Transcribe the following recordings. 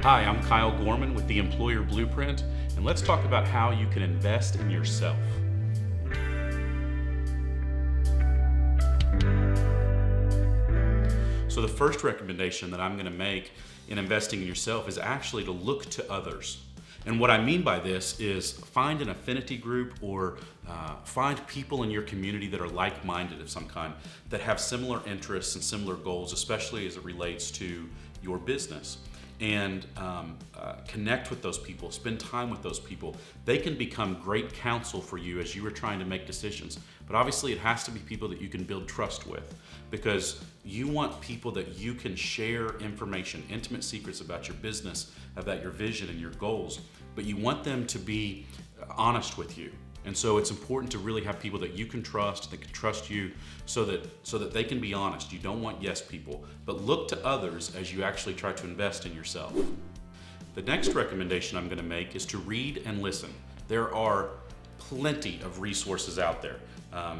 Hi, I'm Kyle Gorman with the Employer Blueprint, and let's talk about how you can invest in yourself. So the first recommendation that I'm going to make in investing in yourself is actually to look to others. And what I mean by this is find an affinity group or find people in your community that are like-minded of some kind, that have similar interests and similar goals, especially as it relates to your business. And connect with those people, spend time with those people. They can become great counsel for you as you are trying to make decisions. But obviously it has to be people that you can build trust with, because you want people that you can share information, intimate secrets about your business, about your vision and your goals, but you want them to be honest with you. And so it's important to really have people that you can trust, that can trust you, so that they can be honest. You don't want yes people, but look to others as you actually try to invest in yourself. The next recommendation I'm going to make is to read and listen. There are plenty of resources out there,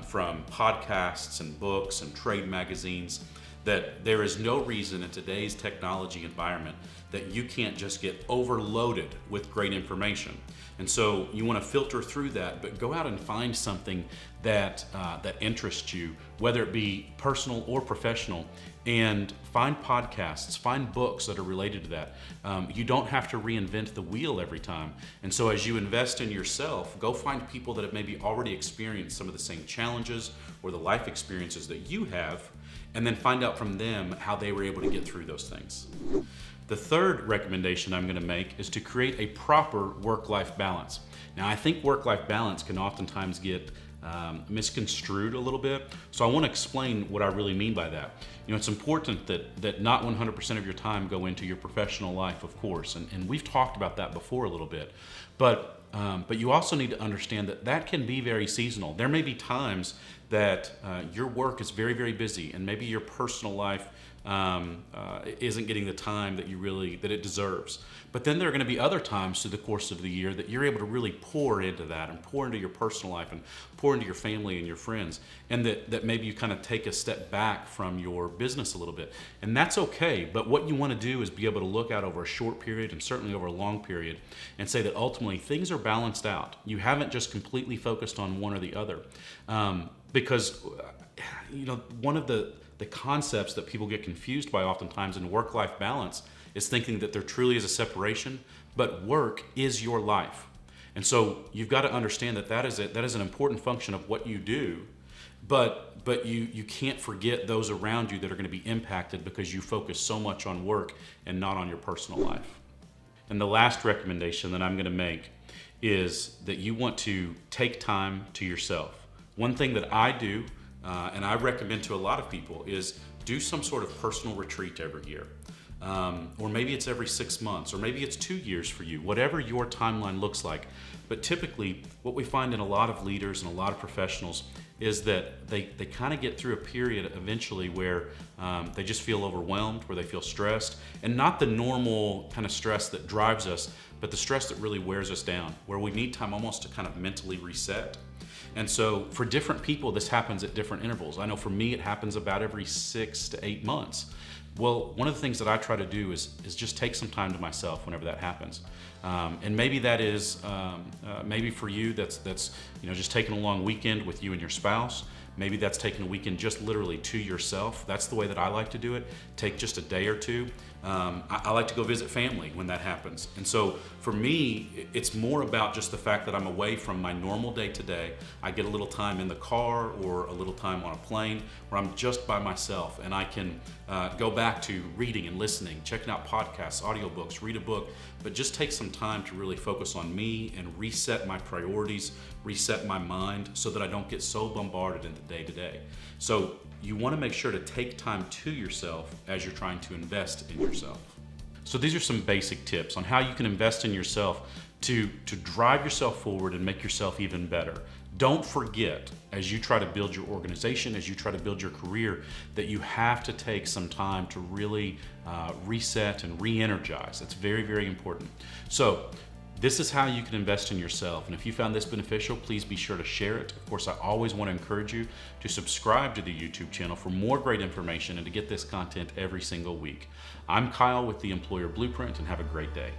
from podcasts and books and trade magazines, that there is no reason in today's technology environment that you can't just get overloaded with great information. And so you want to filter through that, but go out and find something that interests you, whether it be personal or professional, and find podcasts, find books that are related to that. You don't have to reinvent the wheel every time. And so as you invest in yourself, go find people that have maybe already experienced some of the same challenges or the life experiences that you have, and then find out from them how they were able to get through those things. The third recommendation I'm going to make is to create a proper work-life balance. Now, I think work-life balance can oftentimes get misconstrued a little bit, so I want to explain what I really mean by that. You know, it's important that not 100% of your time go into your professional life, of course, and we've talked about that before a little bit, but you also need to understand that can be very seasonal. There may be times that your work is very, very busy, and maybe your personal life isn't getting the time that it deserves. But then there are going to be other times through the course of the year that you're able to really pour into that, and pour into your personal life, and pour into your family and your friends, and that maybe you kind of take a step back from your business a little bit. And that's okay, but what you want to do is be able to look out over a short period, and certainly over a long period, and say that ultimately things are balanced out. You haven't just completely focused on one or the other. Because one of the concepts that people get confused by oftentimes in work-life balance is thinking that there truly is a separation, but work is your life. And so you've got to understand that is an important function of what you do, but you can't forget those around you that are going to be impacted because you focus so much on work and not on your personal life. And the last recommendation that I'm going to make is that you want to take time to yourself. One thing that I do, and I recommend to a lot of people, is do some sort of personal retreat every year. Or maybe it's every 6 months, or maybe it's 2 years for you, whatever your timeline looks like. But typically, what we find in a lot of leaders and a lot of professionals is that they kind of get through a period eventually where they just feel overwhelmed, where they feel stressed, and not the normal kind of stress that drives us, but the stress that really wears us down, where we need time almost to kind of mentally reset. And so for different people, this happens at different intervals. I know for me, it happens about every 6 to 8 months. Well, one of the things that I try to do is just take some time to myself whenever that happens. And maybe that is, maybe for you, that's just taking a long weekend with you and your spouse. Maybe that's taking a weekend just literally to yourself. That's the way that I like to do it. Take just a day or two. I like to go visit family when that happens. And so for me, it's more about just the fact that I'm away from my normal day-to-day. I get a little time in the car or a little time on a plane where I'm just by myself, and I can go back to reading and listening, checking out podcasts, audiobooks, read a book, but just take some time to really focus on me and reset my priorities, reset my mind so that I don't get so bombarded in the day-to-day. So you want to make sure to take time to yourself as you're trying to invest in yourself. So these are some basic tips on how you can invest in yourself to drive yourself forward and make yourself even better. Don't forget, as you try to build your organization, as you try to build your career, that you have to take some time to really reset and re-energize. That's very, very important. So this is how you can invest in yourself. And if you found this beneficial, please be sure to share it. Of course, I always want to encourage you to subscribe to the YouTube channel for more great information and to get this content every single week. I'm Kyle with the Employer Blueprint, and have a great day.